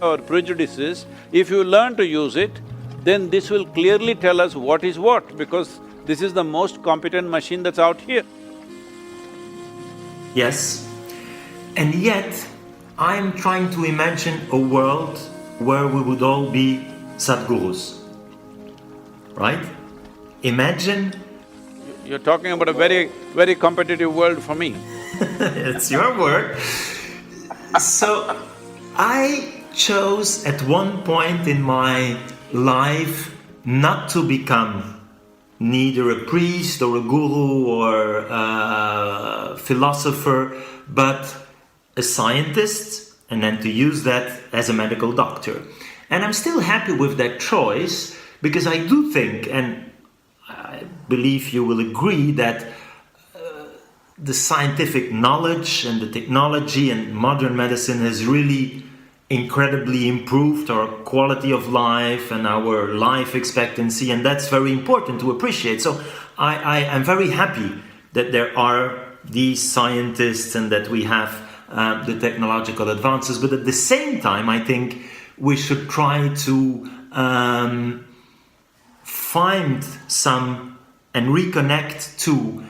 our prejudices, if you learn to use it, then this will clearly tell us what is what, because this is the most competent machine that's out here. Yes, and yet I'm trying to imagine a world where we would all be Sadhgurus, right? Imagine… You're talking about a very competitive world for me. It's your word. So, I chose at one point in my life not to become neither a priest or a guru or a philosopher, but a scientist, and then to use that as a medical doctor. And I'm still happy with that choice, because I do think, and I believe you will agree, that the scientific knowledge and the technology and modern medicine has really incredibly improved our quality of life and our life expectancy, and that's very important to appreciate. So I am very happy that there are these scientists and that we have the technological advances, but at the same time I think we should try to find some and reconnect to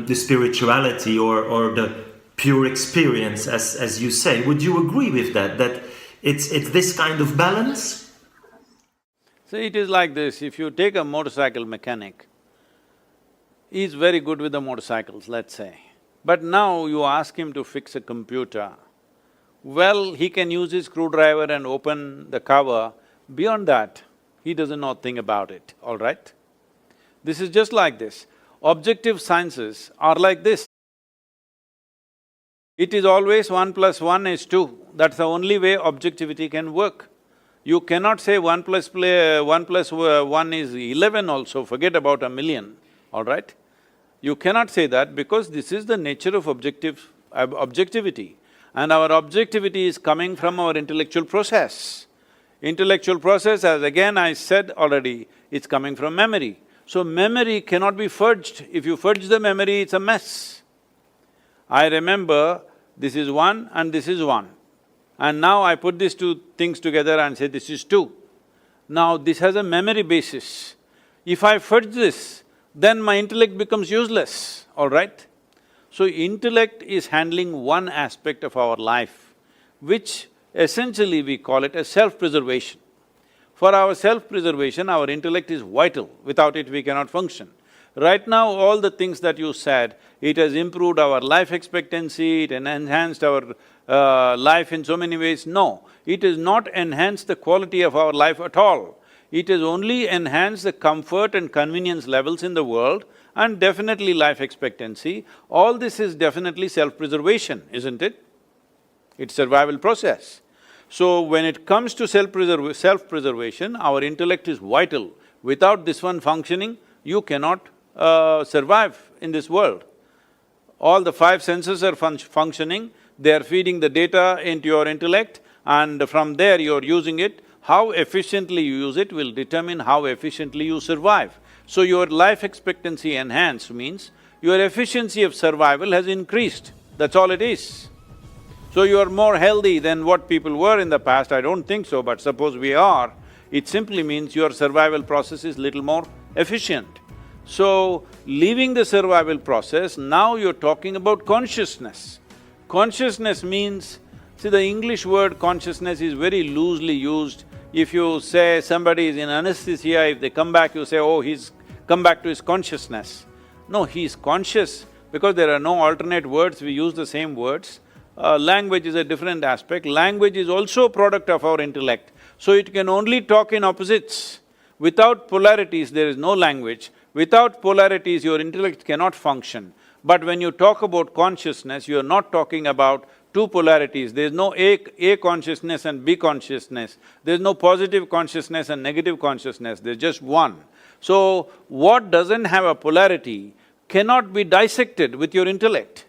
the spirituality or the pure experience, as you say. Would you agree with that, that it's this kind of balance? See, it is like this, if you take a motorcycle mechanic, he's very good with the motorcycles, let's say. But now you ask him to fix a computer, well, he can use his screwdriver and open the cover. Beyond that, he doesn't know a thing about it, all right? This is just like this. Objective sciences are like this. It is always 1 + 1 is 2. That's the only way objectivity can work. You cannot say 1 + 1 is 11 also, forget about a million, all right? You cannot say that because this is the nature of objectivity. And our objectivity is coming from our intellectual process. Intellectual process, as again I said already, it's coming from memory. So memory cannot be fudged. If you fudge the memory, it's a mess. I remember this is 1 and this is 1. And now I put these two things together and say this is 2. Now this has a memory basis. If I fudge this, then my intellect becomes useless, all right? So intellect is handling one aspect of our life, which essentially we call it as self-preservation. For our self-preservation, our intellect is vital. Without it, we cannot function. Right now, all the things that you said, it has improved our life expectancy, it enhanced our life in so many ways. No, it has not enhanced the quality of our life at all. It has only enhanced the comfort and convenience levels in the world and definitely life expectancy. All this is definitely self-preservation, isn't it? It's survival process. So when it comes to self-preservation, our intellect is vital. Without this one functioning, you cannot survive in this world. All the 5 senses are functioning, they are feeding the data into your intellect, and from there you're using it. How efficiently you use it will determine how efficiently you survive. So your life expectancy enhanced means your efficiency of survival has increased, that's all it is. So you are more healthy than what people were in the past, I don't think so, but suppose we are, it simply means your survival process is little more efficient. So, leaving the survival process, now you're talking about consciousness. Consciousness means… see, the English word consciousness is very loosely used. If you say somebody is in anesthesia, if they come back, you say, oh, he's come back to his consciousness. No, he's conscious because there are no alternate words, we use the same words. Language is a different aspect. Language is also a product of our intellect. So it can only talk in opposites. Without polarities, there is no language. Without polarities, your intellect cannot function. But when you talk about consciousness, you are not talking about two polarities. There is no A consciousness and B consciousness. There is no positive consciousness and negative consciousness, there's just one. So, what doesn't have a polarity cannot be dissected with your intellect.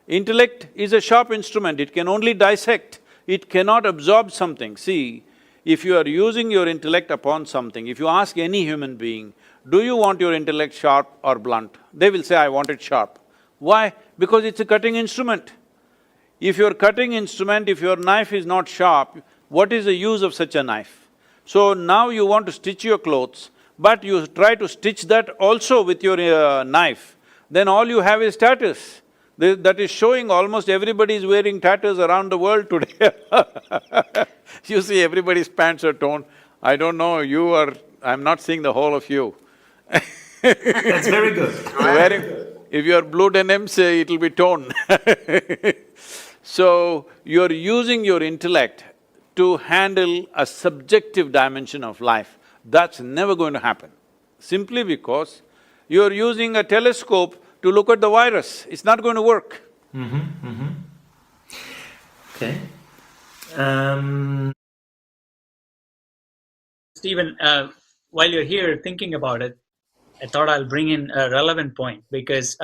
Intellect is a sharp instrument, it can only dissect, it cannot absorb something. See, if you are using your intellect upon something, if you ask any human being, do you want your intellect sharp or blunt? They will say, I want it sharp. Why? Because it's a cutting instrument. If your cutting instrument, if your knife is not sharp, what is the use of such a knife? So now you want to stitch your clothes, but you try to stitch that also with your knife, then all you have is tatters. That is showing almost everybody is wearing tatters around the world today. You see everybody's pants are torn. I don't know, you are… I'm not seeing the whole of you. That's very good. Wearing… if you are blue denims, it'll be torn. So, you're using your intellect to handle a subjective dimension of life. That's never going to happen, simply because you're using a telescope to look at the virus. It's not going to work. Okay. Stephen, while you're here thinking about it, I thought I'll bring in a relevant point because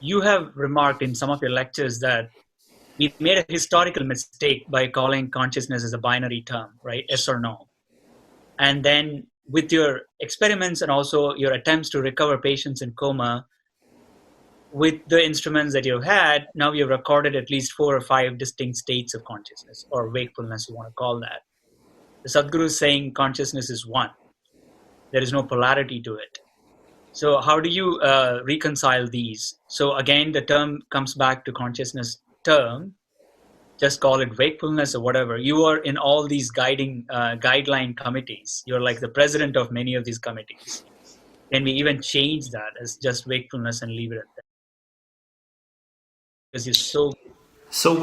you have remarked in some of your lectures that we made a historical mistake by calling consciousness as a binary term, right? Yes or no. And then with your experiments and also your attempts to recover patients in coma, with the instruments that you've had, now you've recorded at least 4 or 5 distinct states of consciousness, or wakefulness, you want to call that. The Sadhguru is saying consciousness is one. There is no polarity to it. So how do you reconcile these? So again, the term comes back to consciousness term, just call it wakefulness or whatever. You are in all these guideline committees. You're like the president of many of these committees. Can we even change that as just wakefulness and leave it at that? Because you're so… So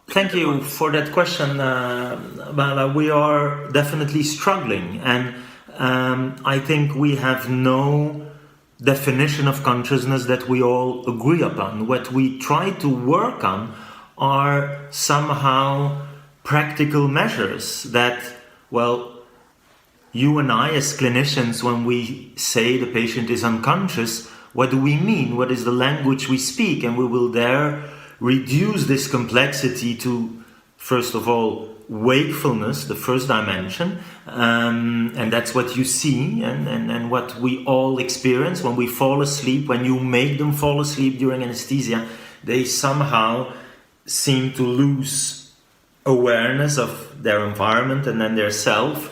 thank you for that question, Bala. We are definitely struggling, and I think we have no definition of consciousness that we all agree upon. What we try to work on are somehow practical measures that, well, you and I as clinicians, when we say the patient is unconscious, what do we mean? What is the language we speak? And we will there reduce this complexity to, first of all, wakefulness, the first dimension, and that's what you see and what we all experience when we fall asleep. When you make them fall asleep during anesthesia, they somehow seem to lose awareness of their environment and then their self.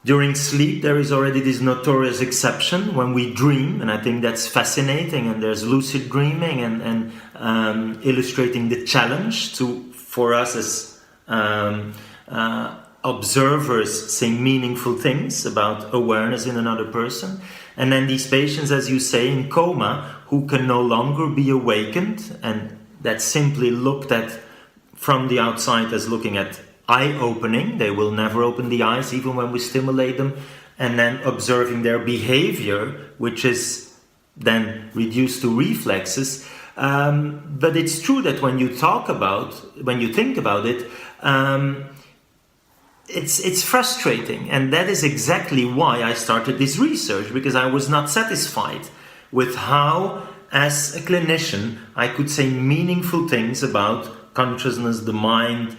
During sleep, there is already this notorious exception when we dream, and I think that's fascinating. And there's lucid dreaming and illustrating the challenge for us as observers, saying meaningful things about awareness in another person. And then these patients, as you say, in coma, who can no longer be awakened, and that's simply looked at from the outside as looking at eye opening. They will never open the eyes even when we stimulate them, and then observing their behavior, which is then reduced to reflexes. But it's true that when you think about it, it's frustrating, and that is exactly why I started this research, because I was not satisfied with how, as a clinician, I could say meaningful things about consciousness, the mind,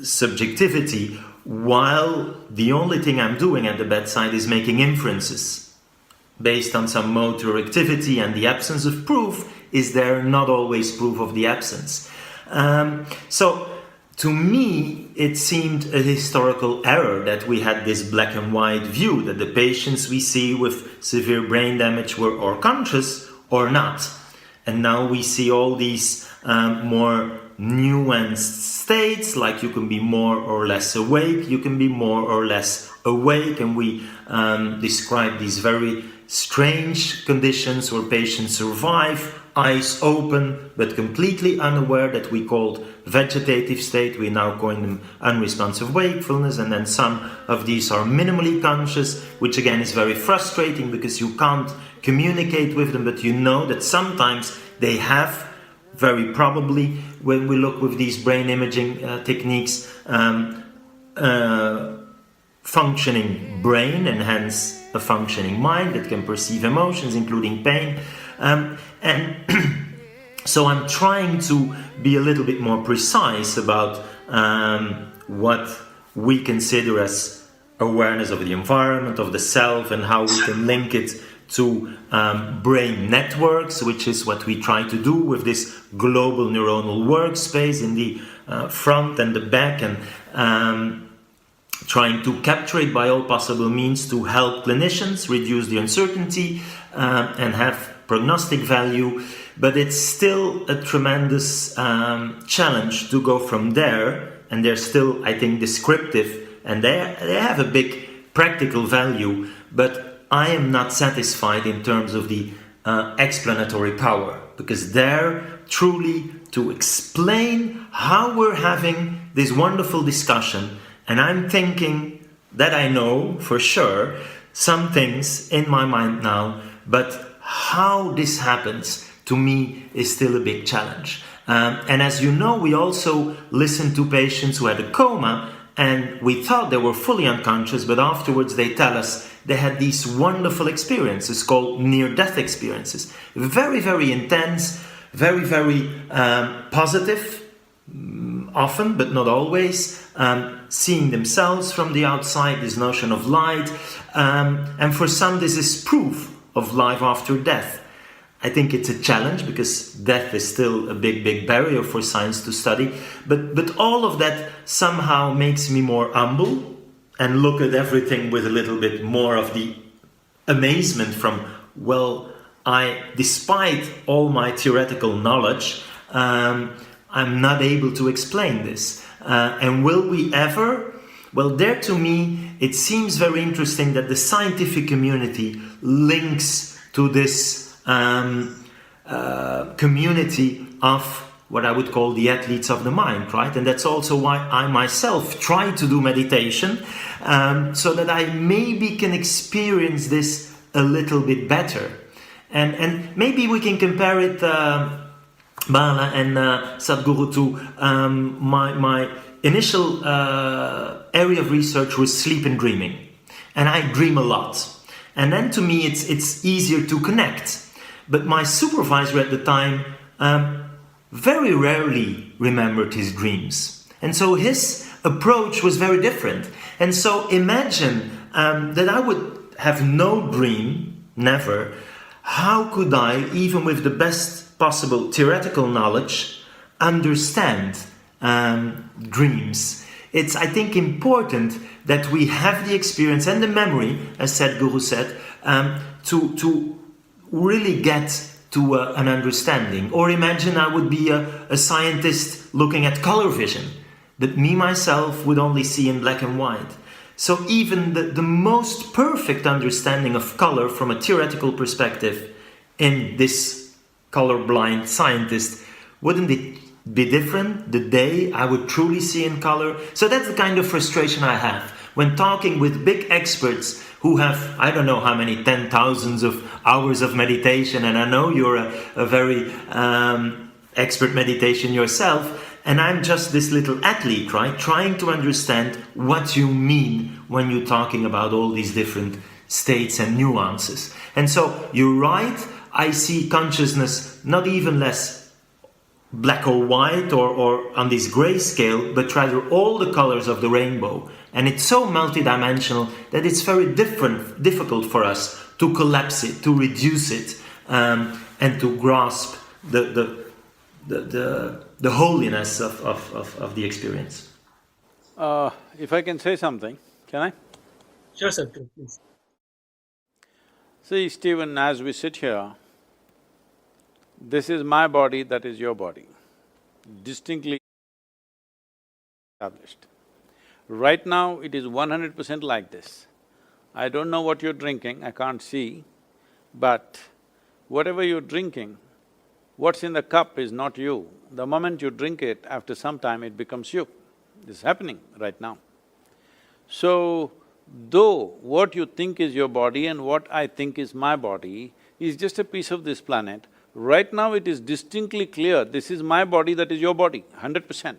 subjectivity, while the only thing I'm doing at the bedside is making inferences based on some motor activity, and the absence of proof is there not always proof of the absence. So to me it seemed a historical error that we had this black and white view that the patients we see with severe brain damage were or conscious or not, and now we see all these more nuanced states, like you can be more or less awake, you can be more or less awake, and we describe these very strange conditions where patients survive, eyes open but completely unaware, that we called vegetative state. We now call them unresponsive wakefulness, and then some of these are minimally conscious, which again is very frustrating because you can't communicate with them, but you know that sometimes they have, very probably, when we look with these brain imaging techniques, functioning brain, and hence a functioning mind that can perceive emotions, including pain. And so I'm trying to be a little bit more precise about what we consider as awareness of the environment, of the self, and how we can link it to brain networks, which is what we try to do with this global neuronal workspace in the front and the back, and trying to capture it by all possible means to help clinicians reduce the uncertainty and have prognostic value. But it's still a tremendous challenge to go from there, and they're still, I think, descriptive, and they have a big practical value, but I am not satisfied in terms of the explanatory power, because they're truly to explain how we're having this wonderful discussion, and I'm thinking that I know for sure some things in my mind now, but how this happens to me is still a big challenge. And as you know, we also listened to patients who had a coma, and we thought they were fully unconscious, but afterwards they tell us they had these wonderful experiences called near-death experiences. Very, very intense, very, very positive, often, but not always, seeing themselves from the outside, this notion of light, and for some this is proof of life after death. I think it's a challenge because death is still a big, big barrier for science to study, but all of that somehow makes me more humble and look at everything with a little bit more of the amazement from, well, despite all my theoretical knowledge, I'm not able to explain this. And will we ever? Well, there to me, it seems very interesting that the scientific community links to this community of what I would call the athletes of the mind, right? And that's also why I myself try to do meditation, so that I maybe can experience this a little bit better. And maybe we can compare it, Bala and Sadhguru, to my initial area of research was sleep and dreaming. And I dream a lot. And then to me it's easier to connect. But my supervisor at the time very rarely remembered his dreams. And so his approach was very different. And so imagine that I would have no dream, never. How could I, even with the best possible theoretical knowledge, understand dreams? It's, I think, important that we have the experience and the memory, as Sadhguru said, to really get to an understanding. Or imagine I would be a scientist looking at color vision, but me myself would only see in black and white. So even the most perfect understanding of color from a theoretical perspective in this colorblind scientist, wouldn't it be different the day I would truly see in color? So that's the kind of frustration I have when talking with big experts who have, I don't know how many 10,000s of hours of meditation, and I know you're a very expert meditation yourself, and I'm just this little athlete, right? Trying to understand what you mean when you're talking about all these different states and nuances. And so you're right, I see consciousness not even less black or white or on this gray scale, but rather all the colors of the rainbow. And it's so multidimensional that it's very difficult for us to collapse it, to reduce it, and to grasp the holiness of the experience. If I can say something, can I? Sure, sir, please. See, Stephen, as we sit here, this is my body, that is your body, distinctly established. Right now, it is 100% like this. I don't know what you're drinking, I can't see, but whatever you're drinking, what's in the cup is not you. The moment you drink it, after some time it becomes you. This is happening right now. So, though what you think is your body and what I think is my body is just a piece of this planet, right now it is distinctly clear, this is my body, that is your body, 100%.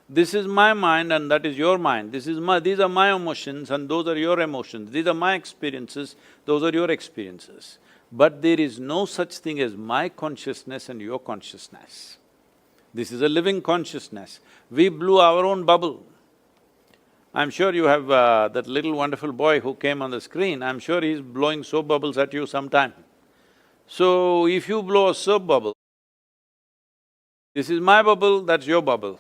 This is my mind and that is your mind, these are my emotions and those are your emotions, these are my experiences, those are your experiences. But there is no such thing as my consciousness and your consciousness. This is a living consciousness. We blew our own bubble. I'm sure you have that little wonderful boy who came on the screen, I'm sure he's blowing soap bubbles at you sometime. So, if you blow a soap bubble, this is my bubble, that's your bubble.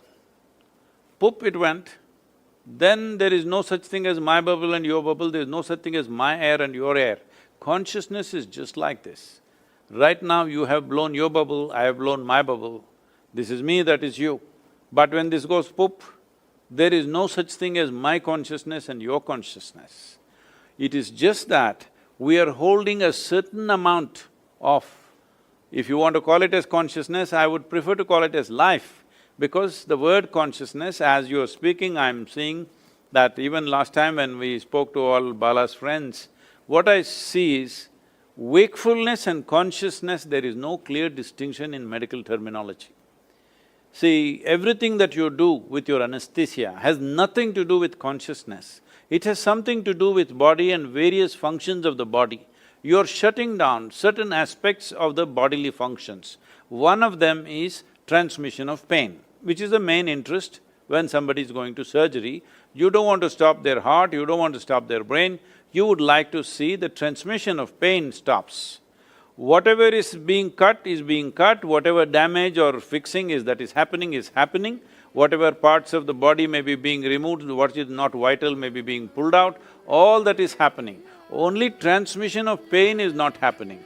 poop it went, then there is no such thing as my bubble and your bubble, there is no such thing as my air and your air. Consciousness is just like this. Right now you have blown your bubble, I have blown my bubble. This is me, that is you. But when this goes poop, there is no such thing as my consciousness and your consciousness. It is just that we are holding a certain amount of, if you want to call it as consciousness, I would prefer to call it as life, because the word consciousness, as you are speaking, I'm seeing that even last time when we spoke to all Bala's friends, what I see is wakefulness and consciousness, there is no clear distinction in medical terminology. See, everything that you do with your anesthesia has nothing to do with consciousness. It has something to do with body and various functions of the body. You're shutting down certain aspects of the bodily functions. One of them is transmission of pain, which is the main interest when somebody is going to surgery. You don't want to stop their heart, you don't want to stop their brain, you would like to see the transmission of pain stops. Whatever is being cut, whatever damage or fixing is happening, whatever parts of the body may be being removed, what is not vital may be being pulled out, all that is happening. Only transmission of pain is not happening.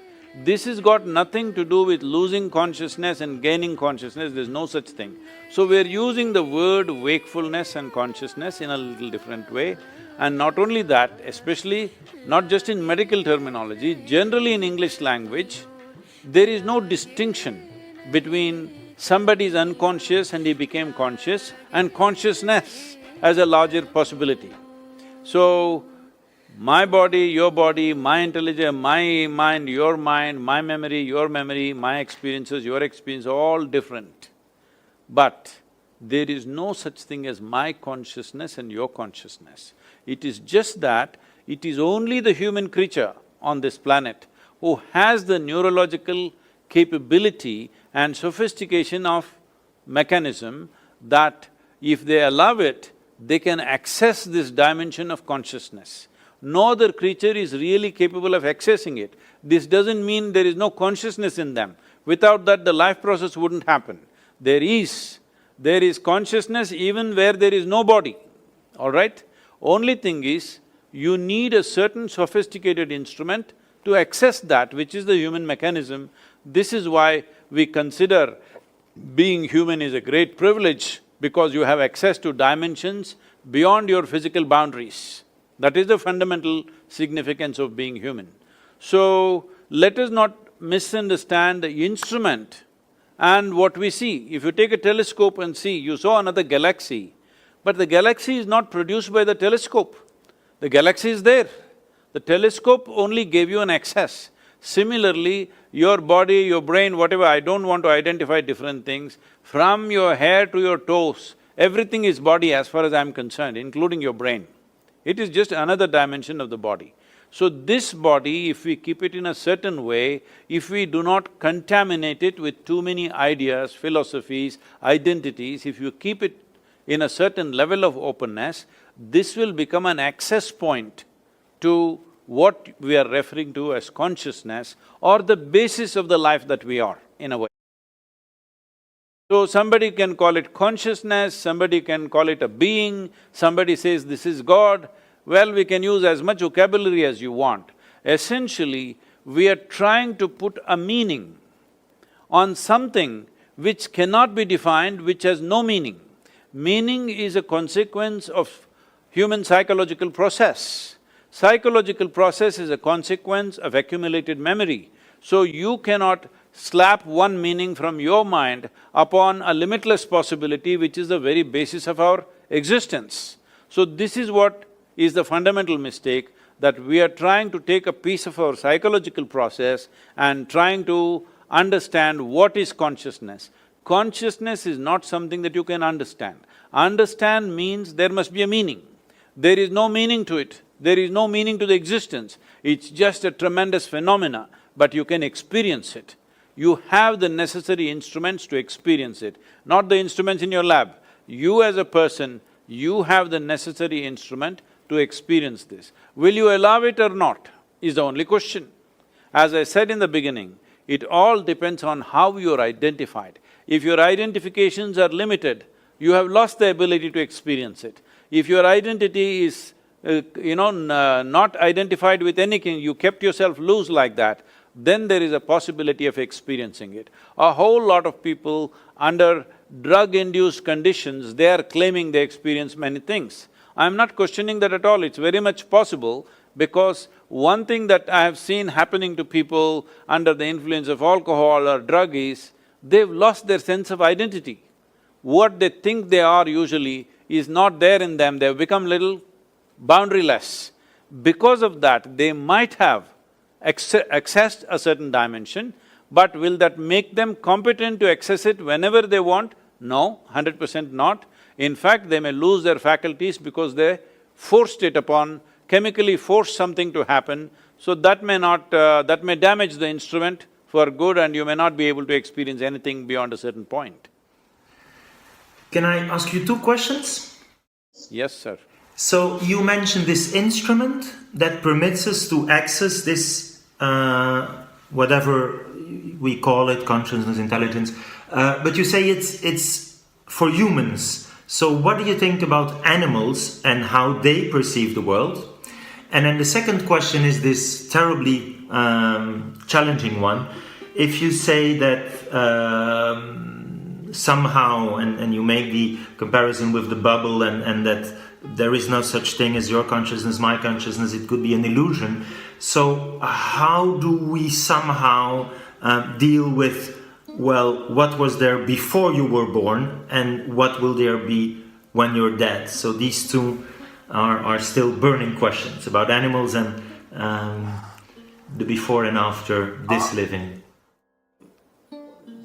This has got nothing to do with losing consciousness and gaining consciousness, there's no such thing. So we're using the word wakefulness and consciousness in a little different way. And not only that, especially not just in medical terminology, generally in English language, there is no distinction between somebody is unconscious and he became conscious and consciousness as a larger possibility. So, my body, my intelligence, my mind, my memory, your memory, my experiences, your experience, all different. But there is no such thing as my consciousness and your consciousness. It is just that it is only the human creature on this planet who has the neurological capability and sophistication of mechanism that if they allow it, they can access this dimension of consciousness. No other creature is really capable of accessing it. This doesn't mean there is no consciousness in them. Without that, the life process wouldn't happen. There is consciousness even where there is no body, all right? Only thing is, you need a certain sophisticated instrument to access that, which is the human mechanism. This is why we consider being human is a great privilege, because you have access to dimensions beyond your physical boundaries. That is the fundamental significance of being human. So, let us not misunderstand the instrument and what we see. If you take a telescope and see, you saw another galaxy, but the galaxy is not produced by the telescope. The galaxy is there. The telescope only gave you an access. Similarly, your body, your brain, whatever, I don't want to identify different things, from your hair to your toes, everything is body as far as I'm concerned, including your brain. It is just another dimension of the body. So this body, if we keep it in a certain way, if we do not contaminate it with too many ideas, philosophies, identities, if you keep it in a certain level of openness, this will become an access point to what we are referring to as consciousness or the basis of the life that we are, in a way. So somebody can call it consciousness, somebody can call it a being, somebody says this is God. Well, we can use as much vocabulary as you want. Essentially, we are trying to put a meaning on something which cannot be defined, which has no meaning. Meaning is a consequence of human psychological process. Psychological process is a consequence of accumulated memory. So you cannot slap one meaning from your mind upon a limitless possibility which is the very basis of our existence. So this is what is the fundamental mistake, that we are trying to take a piece of our psychological process and trying to understand what is consciousness. Consciousness is not something that you can understand. Understand means there must be a meaning. There is no meaning to it, there is no meaning to the existence. It's just a tremendous phenomena, but you can experience it. You have the necessary instruments to experience it, not the instruments in your lab. You as a person, you have the necessary instrument to experience this. Will you allow it or not, is the only question. As I said in the beginning, it all depends on how you're identified. If your identifications are limited, you have lost the ability to experience it. If your identity is, not identified with anything, you kept yourself loose like that, then there is a possibility of experiencing it. A whole lot of people under drug-induced conditions, they are claiming they experience many things. I'm not questioning that at all, it's very much possible, because one thing that I have seen happening to people under the influence of alcohol or drug is, they've lost their sense of identity. What they think they are usually is not there in them, they've become little boundaryless. Because of that, they might have accessed a certain dimension, but will that make them competent to access it whenever they want? No, 100% not. In fact, they may lose their faculties because they forced it upon, chemically forced something to happen, so that may damage the instrument for good, and you may not be able to experience anything beyond a certain point. Can I ask you two questions? Yes, sir. So you mentioned this instrument that permits us to access this, whatever we call it, consciousness, intelligence, but you say it's for humans. So what do you think about animals and how they perceive the world? And then the second question is this terribly challenging one. If you say that somehow, and you make the comparison with the bubble, and that there is no such thing as your consciousness, my consciousness, it could be an illusion. So how do we somehow deal with, well, what was there before you were born and what will there be when you're dead? So these two are still burning questions about animals and the before and after this living.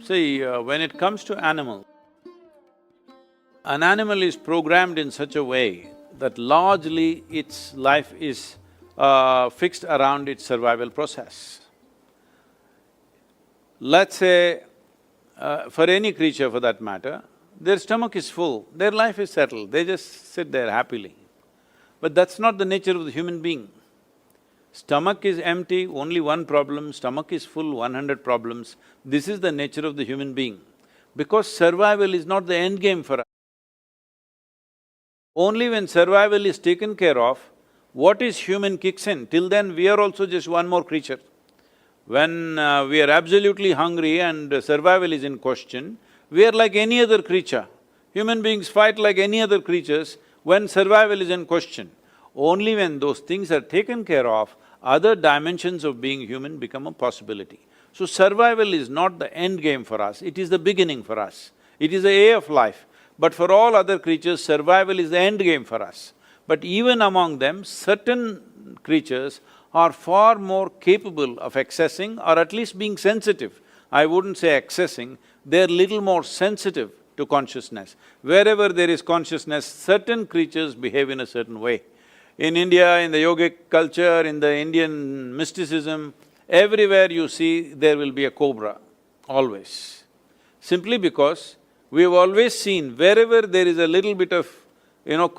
See, when it comes to animal, an animal is programmed in such a way that largely its life is fixed around its survival process. Let's say, for any creature for that matter, their stomach is full, their life is settled, they just sit there happily. But that's not the nature of the human being. Stomach is empty, only one problem, stomach is full, 100 problems. This is the nature of the human being. Because survival is not the end game for us. Only when survival is taken care of, what is human kicks in. Till then, we are also just one more creature. When we are absolutely hungry and survival is in question, we are like any other creature. Human beings fight like any other creatures when survival is in question. Only when those things are taken care of, other dimensions of being human become a possibility. So survival is not the end game for us, it is the beginning for us. It is the A of life. But for all other creatures, survival is the end game for us. But even among them, certain creatures are far more capable of accessing or at least being sensitive. I wouldn't say accessing, they're little more sensitive to consciousness. Wherever there is consciousness, certain creatures behave in a certain way. In India, in the yogic culture, in the Indian mysticism, everywhere you see there will be a cobra, always. Simply because we have always seen wherever there is a little bit of,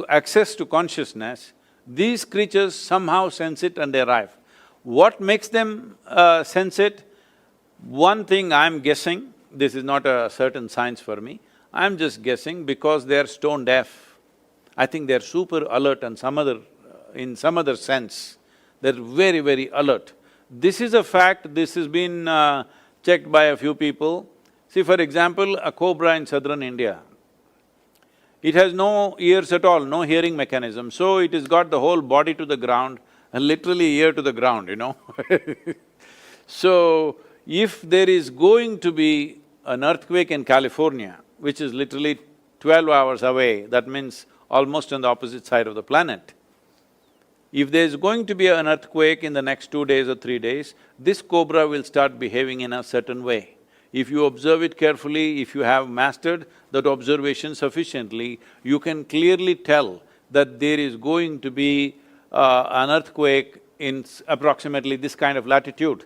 access to consciousness, these creatures somehow sense it and they arrive. What makes them sense it? One thing I'm guessing, this is not a certain science for me, I'm just guessing because they're stone deaf. I think they're super alert and in some other sense, they're very, very alert. This is a fact, this has been checked by a few people. See, for example, a cobra in southern India, it has no ears at all, no hearing mechanism, so it has got the whole body to the ground and literally ear to the ground, So, if there is going to be an earthquake in California, which is literally 12 hours away, that means almost on the opposite side of the planet, if there's going to be an earthquake in the next 2 days or 3 days, this cobra will start behaving in a certain way. If you observe it carefully, if you have mastered that observation sufficiently, you can clearly tell that there is going to be an earthquake in approximately this kind of latitude.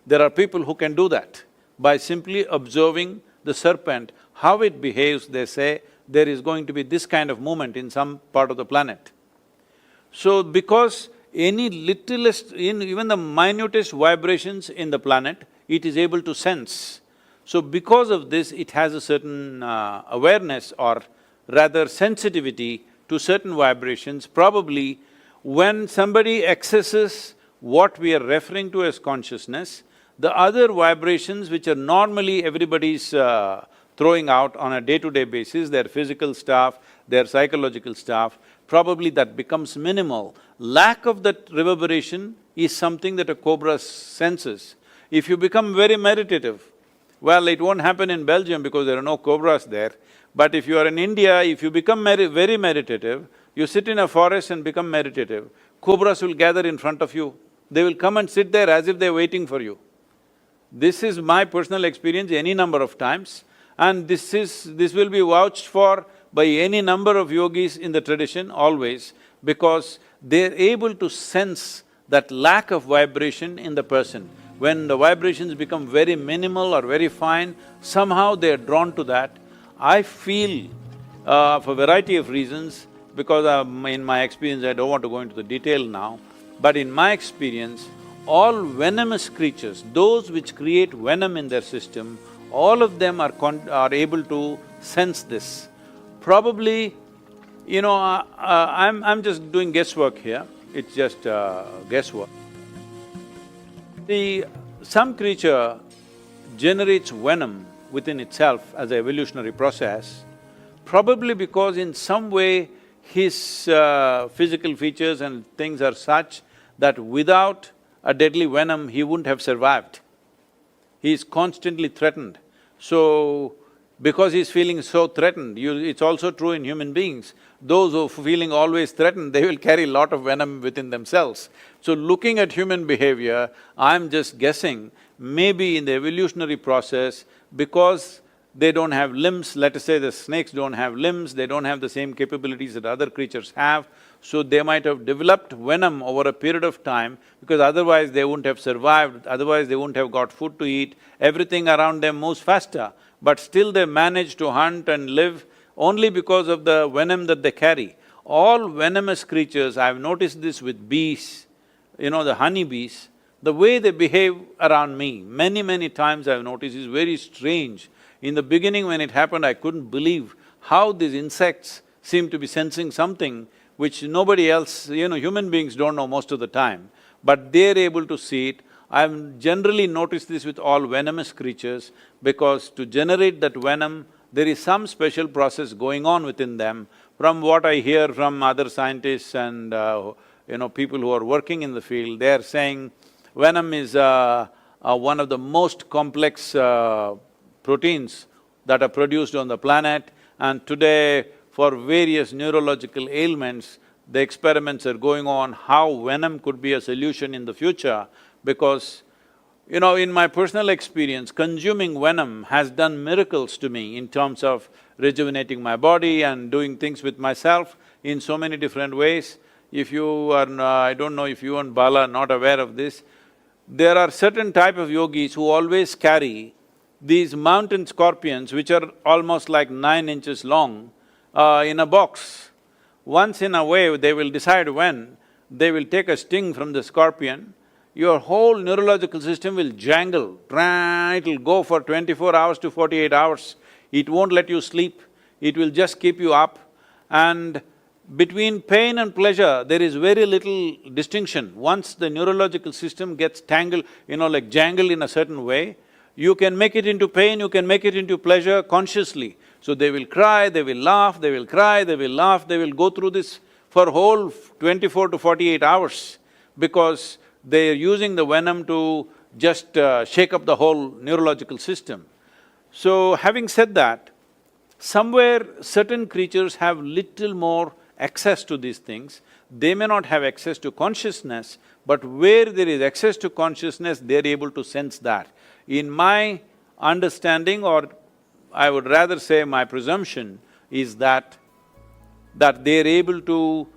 There are people who can do that. By simply observing the serpent, how it behaves, they say, there is going to be this kind of movement in some part of the planet. So, because any littlest, even the minutest vibrations in the planet, it is able to sense. So because of this, it has a certain awareness or rather sensitivity to certain vibrations. Probably when somebody accesses what we are referring to as consciousness, the other vibrations which are normally everybody's throwing out on a day-to-day basis, their physical stuff, their psychological stuff, probably that becomes minimal. Lack of that reverberation is something that a cobra senses. If you become very meditative, well, it won't happen in Belgium because there are no cobras there, but if you are in India, if you become very meditative, you sit in a forest and become meditative, cobras will gather in front of you. They will come and sit there as if they're waiting for you. This is my personal experience any number of times, and this will be vouched for by any number of yogis in the tradition always, because they're able to sense that lack of vibration in the person. When the vibrations become very minimal or very fine, somehow they're drawn to that. I feel, for a variety of reasons, because in my experience, I don't want to go into the detail now, but in my experience, all venomous creatures, those which create venom in their system, all of them are able to sense this. Probably, you know, I'm just doing guesswork here, it's just guesswork. Some creature generates venom within itself as an evolutionary process, probably because in some way his physical features and things are such that without a deadly venom, he wouldn't have survived. He is constantly threatened. So, because he's feeling so threatened, it's also true in human beings. Those who are feeling always threatened, they will carry a lot of venom within themselves. So looking at human behavior, I'm just guessing, maybe in the evolutionary process, because they don't have limbs, let us say the snakes don't have limbs, they don't have the same capabilities that other creatures have, so they might have developed venom over a period of time, because otherwise they wouldn't have survived, otherwise they wouldn't have got food to eat, everything around them moves faster, but still they manage to hunt and live only because of the venom that they carry. All venomous creatures, I've noticed this with bees, you know, the honeybees, the way they behave around me, many times I've noticed is very strange. In the beginning when it happened, I couldn't believe how these insects seem to be sensing something which nobody else, you know, human beings don't know most of the time, but they're able to see it. I've generally noticed this with all venomous creatures, because to generate that venom, there is some special process going on within them. From what I hear from other scientists and you know, people who are working in the field, they're saying venom is one of the most complex proteins that are produced on the planet, and today for various neurological ailments, the experiments are going on how venom could be a solution in the future, because, you know, in my personal experience, consuming venom has done miracles to me in terms of rejuvenating my body and doing things with myself in so many different ways. If you are… I don't know if you and Bala are not aware of this, there are certain type of yogis who always carry these mountain scorpions which are almost like 9 inches long in a box. Once in a way, they will decide when, they will take a sting from the scorpion, your whole neurological system will jangle, it'll go for 24 hours to 48 hours. It won't let you sleep, it will just keep you up, and between pain and pleasure, there is very little distinction. Once the neurological system gets tangled, you know, like jangled in a certain way, you can make it into pain, you can make it into pleasure consciously. So they will cry, they will laugh, they will cry, they will laugh, they will go through this for whole 24 to 48 hours, because they're using the venom to just shake up the whole neurological system. So having said that, somewhere certain creatures have little more access to these things. They may not have access to consciousness, but where there is access to consciousness, they're able to sense that. In my understanding, or I would rather say my presumption, is that they're able to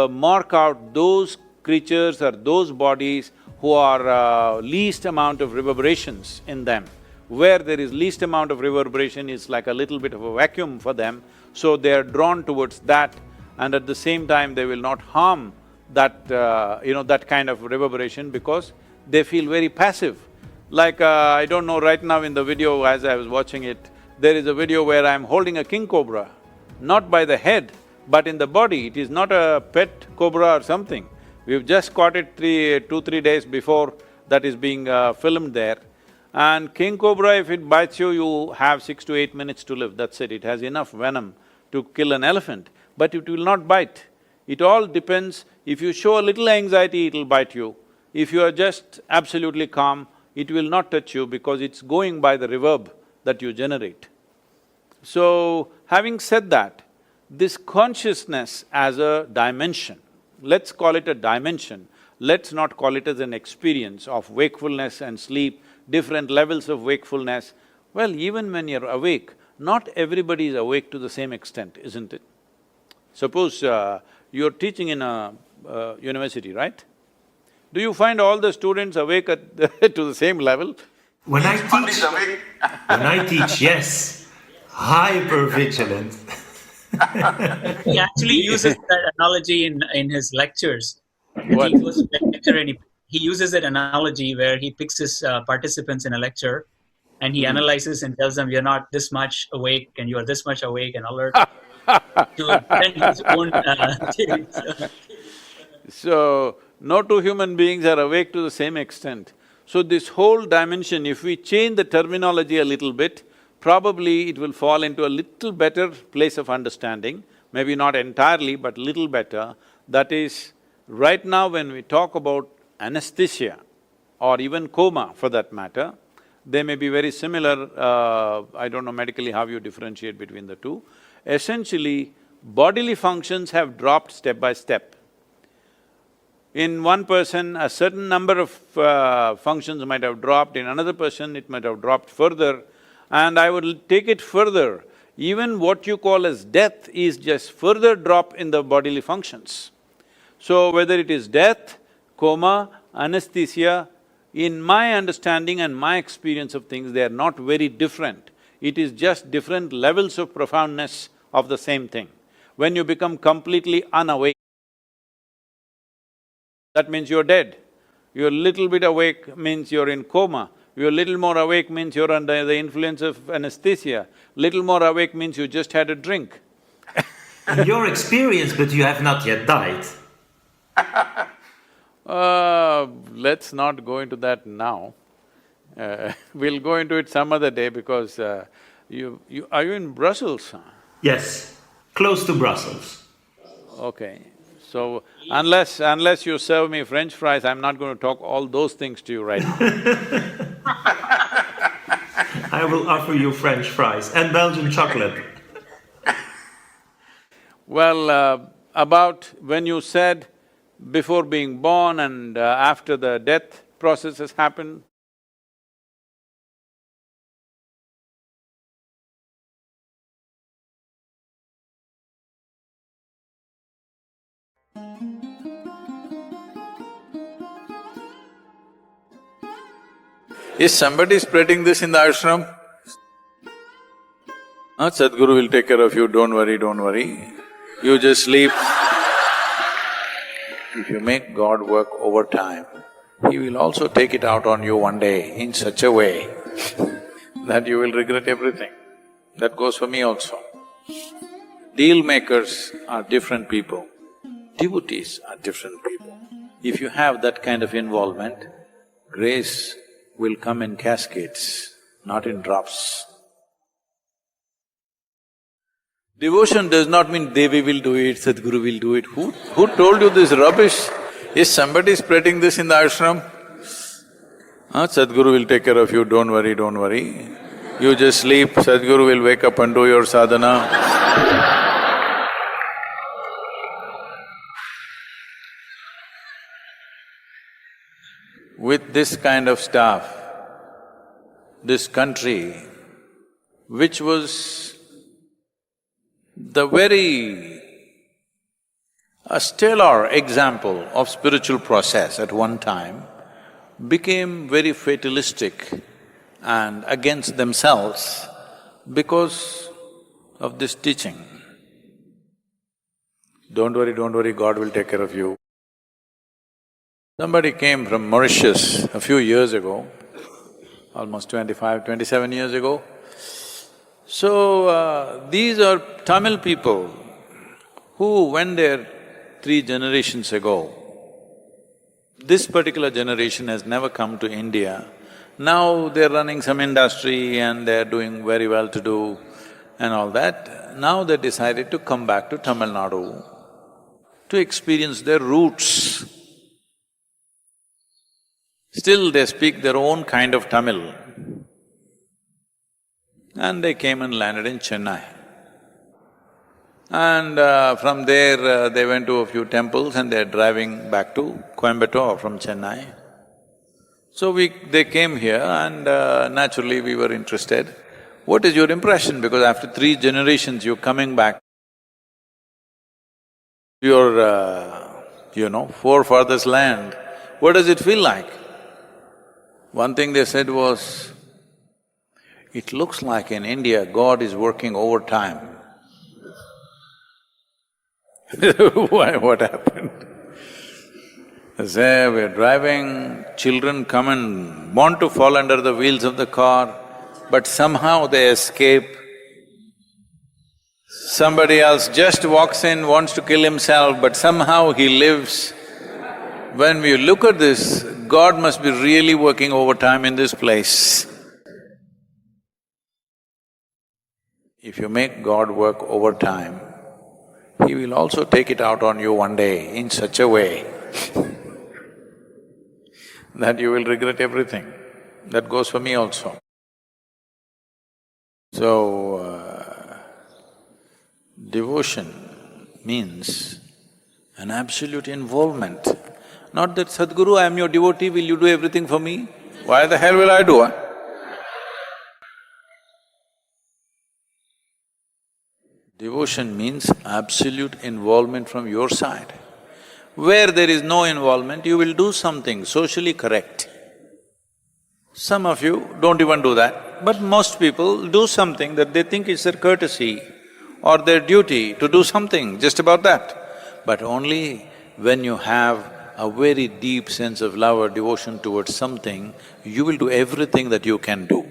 mark out those creatures or those bodies who are least amount of reverberations in them. Where there is least amount of reverberation is like a little bit of a vacuum for them, so they are drawn towards that, and at the same time they will not harm that, you know, that kind of reverberation, because they feel very passive. Like, I don't know, right now in the video as I was watching it, there is a video where I'm holding a king cobra, not by the head, but in the body. It is not a pet cobra or something. We've just caught it 2-3 days before that is being filmed there. And king cobra, if it bites you, you have 6 to 8 minutes to live, that's it. It has enough venom to kill an elephant, but it will not bite. It all depends, if you show a little anxiety, it'll bite you. If you are just absolutely calm, it will not touch you because it's going by the reverb that you generate. So, having said that, this consciousness as a dimension, let's call it a dimension, let's not call it as an experience of wakefulness and sleep, different levels of wakefulness. Well, even when you're awake, not everybody is awake to the same extent, isn't it? Suppose you're teaching in a university, right? Do you find all the students awake at to the same level? When I teach, yes, hyper vigilant. He actually uses that analogy in his lectures. What? He goes to a lecture and he uses that analogy where he picks his participants in a lecture and he analyzes and tells them, you're not this much awake and you're this much awake and alert to then his own theories. So, no two human beings are awake to the same extent. So this whole dimension, if we change the terminology a little bit, probably it will fall into a little better place of understanding, maybe not entirely, but little better. That is, right now when we talk about anesthesia or even coma for that matter, they may be very similar, I don't know medically how you differentiate between the two. Essentially, bodily functions have dropped step by step. In one person, a certain number of functions might have dropped, in another person it might have dropped further. And I would take it further, even what you call as death is just further drop in the bodily functions. So whether it is death, coma, anesthesia, in my understanding and my experience of things, they are not very different. It is just different levels of profoundness of the same thing. When you become completely unawake, that means you're dead. You're little bit awake means you're in coma. You're little more awake means you're under the influence of anesthesia. Little more awake means you just had a drink. Your experience, but you have not yet died. Let's not go into that now. We'll go into it some other day because are you in Brussels? Yes, close to Brussels. Okay. So, unless you serve me French fries, I'm not going to talk all those things to you right now. I will offer you French fries and Belgian chocolate. Well, about when you said before being born and after the death process has happened, is somebody spreading this in the ashram? Sadhguru will take care of you, don't worry, don't worry. You just sleep. If you make God work overtime, He will also take it out on you one day in such a way that you will regret everything. That goes for me also. Deal makers are different people, devotees are different people. If you have that kind of involvement, grace will come in cascades, not in drops. Devotion does not mean Devi will do it, Sadhguru will do it. Who told you this rubbish? Is somebody spreading this in the ashram? Sadhguru will take care of you, don't worry, don't worry. You just sleep, Sadhguru will wake up and do your sadhana. With this kind of stuff, this country, which was the very a stellar example of spiritual process at one time, became very fatalistic and against themselves because of this teaching. Don't worry, God will take care of you. Somebody came from Mauritius a few years ago almost 25, 27 years ago. So, these are Tamil people who went there 3 generations ago. This particular generation has never come to India. Now they're running some industry and they're doing very well to do and all that. Now they decided to come back to Tamil Nadu to experience their roots. Still they speak their own kind of Tamil. And they came and landed in Chennai. And from there, they went to a few temples and they're driving back to Coimbatore from Chennai. So they came here and naturally we were interested. What is your impression? Because after 3 generations you're coming back, your forefathers' land, what does it feel like? One thing they said was, it looks like in India God is working overtime. Why, what happened? They say, we're driving, children come and want to fall under the wheels of the car, but somehow they escape. Somebody else just walks in, wants to kill himself, but somehow he lives. When we look at this, God must be really working overtime in this place. If you make God work overtime, He will also take it out on you one day in such a way that you will regret everything. That goes for me also. So, devotion means an absolute involvement. Not that, Sadhguru, I am your devotee, will you do everything for me? Why the hell will I do, huh? Devotion means absolute involvement from your side. Where there is no involvement, you will do something socially correct. Some of you don't even do that, but most people do something that they think is their courtesy or their duty to do something, just about that. But only when you have a very deep sense of love or devotion towards something, you will do everything that you can do.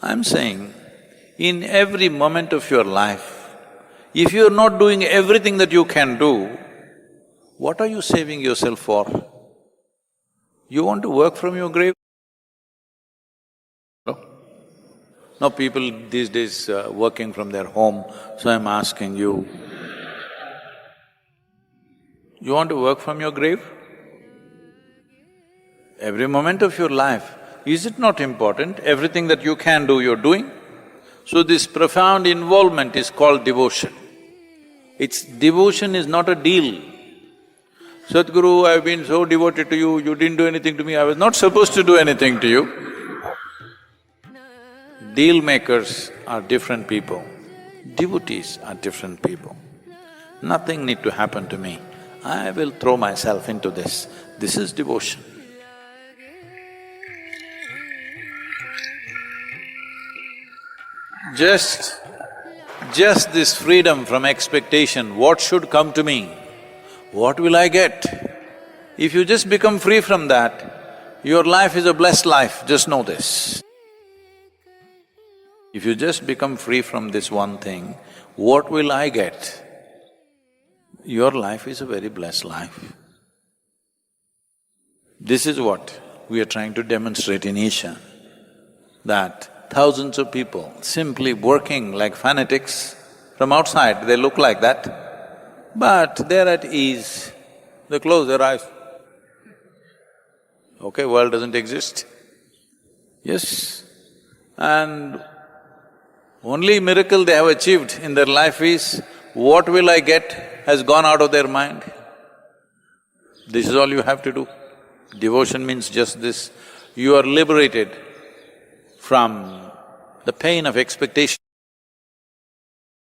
I'm saying, in every moment of your life, if you're not doing everything that you can do, what are you saving yourself for? You want to work from your grave? No? Now people these days working from their home, so I'm asking you, you want to work from your grave? Every moment of your life, is it not important? Everything that you can do, you're doing. So this profound involvement is called devotion. Devotion is not a deal. Sadhguru, I've been so devoted to you, you didn't do anything to me, I was not supposed to do anything to you. Deal makers are different people, devotees are different people. Nothing need to happen to me, I will throw myself into this. This is devotion. Just this freedom from expectation, what should come to me? What will I get? If you just become free from that, your life is a blessed life, just know this. If you just become free from this one thing, what will I get? Your life is a very blessed life. This is what we are trying to demonstrate in Isha, that thousands of people simply working like fanatics, from outside they look like that, but they're at ease, they close their eyes. Okay, world doesn't exist. Yes, and only miracle they have achieved in their life is, what will I get has gone out of their mind. This is all you have to do. Devotion means just this, you are liberated from the pain of expectation.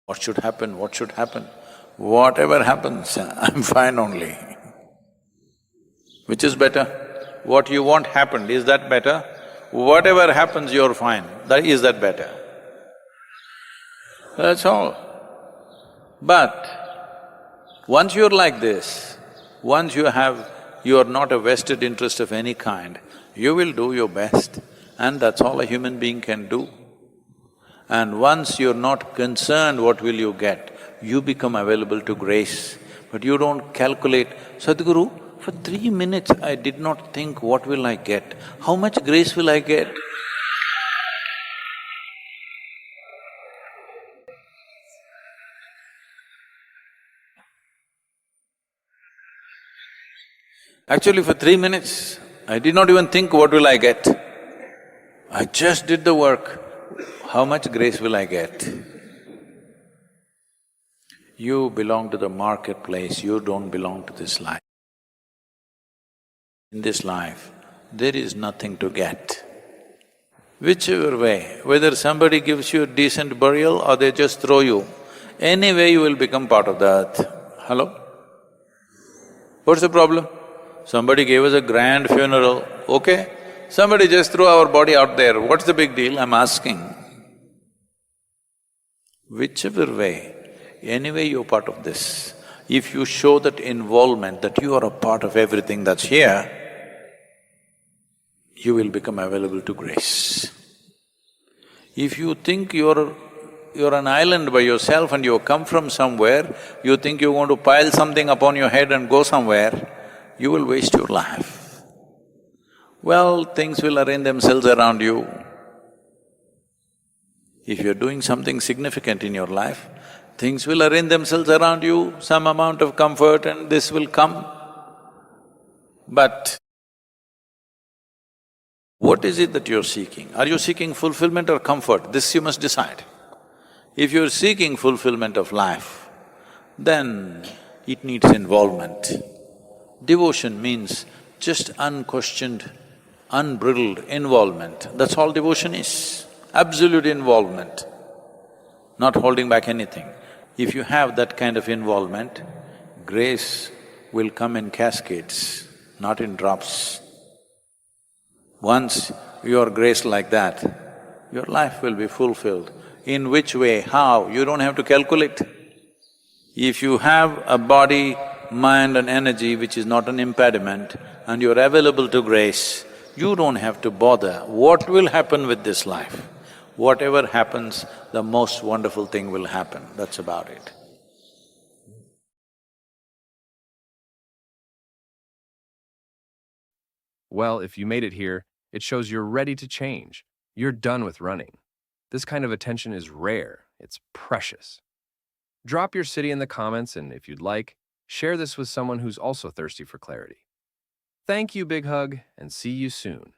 What should happen, what should happen? Whatever happens, I'm fine only. Which is better? What you want happened, is that better? Whatever happens, you're fine, is that better? That's all. But once you're like this, once you are not a vested interest of any kind, you will do your best And that's all a human being can do. And once you're not concerned what will you get, you become available to grace. But you don't calculate, Sadhguru, for 3 minutes I did not think what will I get, how much grace will I get? Actually, for 3 minutes, I did not even think what will I get. I just did the work. How much grace will I get? You belong to the marketplace, you don't belong to this life. In this life, there is nothing to get. Whichever way, whether somebody gives you a decent burial or they just throw you, anyway you will become part of the earth. Hello? What's the problem? Somebody gave us a grand funeral, okay? Somebody just threw our body out there, what's the big deal? I'm asking. Whichever way, anyway you're part of this. If you show that involvement, that you are a part of everything that's here, you will become available to grace. If you think you're an island by yourself and you come from somewhere, you think you're going to pile something upon your head and go somewhere, you will waste your life. Well, things will arrange themselves around you. If you're doing something significant in your life, things will arrange themselves around you, some amount of comfort and this will come. But what is it that you're seeking? Are you seeking fulfillment or comfort? This you must decide. If you're seeking fulfillment of life, then it needs involvement. Devotion means just unquestioned, unbridled involvement. That's all devotion is. Absolute involvement, not holding back anything. If you have that kind of involvement, grace will come in cascades, not in drops. Once you are graced like that, your life will be fulfilled. In which way, how, you don't have to calculate. If you have a body, mind and energy which is not an impediment and you're available to grace, you don't have to bother what will happen with this life. Whatever happens, the most wonderful thing will happen, that's about it. Well, if you made it here, it shows you're ready to change. You're done with running. This kind of attention is rare, it's precious. Drop your city in the comments, and if you'd like, share this with someone who's also thirsty for clarity. Thank you, Big Hug, and see you soon.